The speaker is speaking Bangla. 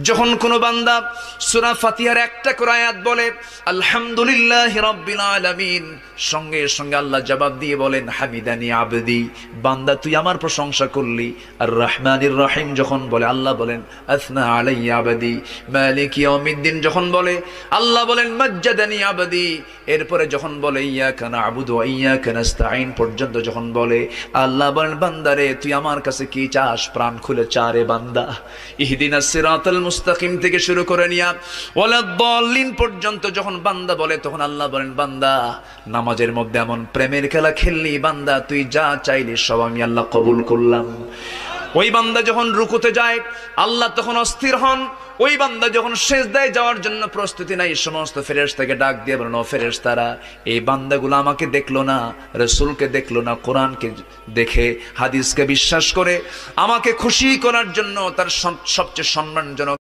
যখন কোনো বান্দা সূরা ফাতিহার একটা করে আয়াত বলে আলহামদুলিল্লাহি রাব্বিল আলামিন, সঙ্গে সঙ্গে আল্লাহ জবাব দিয়ে বলেন হামিদানি আবদি, বান্দা তুই আমার প্রশংসা করলি। আর রহমানির রহিম যখন বলে আল্লাহ বলেন আসনা আলাইয়া আবদি। মালিক ইয়াউমিদ্দিন যখন বলে আল্লাহ বলেন মাজ্জাদানি আবদি। এরপরে যখন বলে ইয়াকা না'বুদু ওয়া ইয়াকা নাস্তাঈন পর্যন্ত যখন বলে আল্লাহ বলেন বান্দারে তুই আমার কাছে কি চাস, প্রাণ খুলে চারে বান্দা। ইহদিনাস সিরাতাল মুস্তাকিম থেকে শুরু করে নিয়া ওয়ালাদ-দাল্লিন পর্যন্ত যখন বান্দা বলে তখন আল্লাহ বলেন বান্দা নামাজের মধ্যে এমন প্রেমের খেলা খেললি বান্দা, তুই যা চাইলি সব আমি আল্লাহ কবুল করলাম। ওই বান্দা যখন রুকুতে যায় আল্লাহ তখন অস্থির হন। ওই বান্দা যখন সিজদায় যাওয়ার জন্য প্রস্তুতি নাই, সমস্ত ফেরেশতাকে ডাক দিয়ে বলেন ও ফেরেশতারা, এই বান্দাগুলো আমাকে দেখলো না, রাসূলকে দেখলো না, কোরআনকে দেখে হাদিসকে বিশ্বাস করে আমাকে খুশি করার জন্য তার সবচেয়ে সম্মানজনক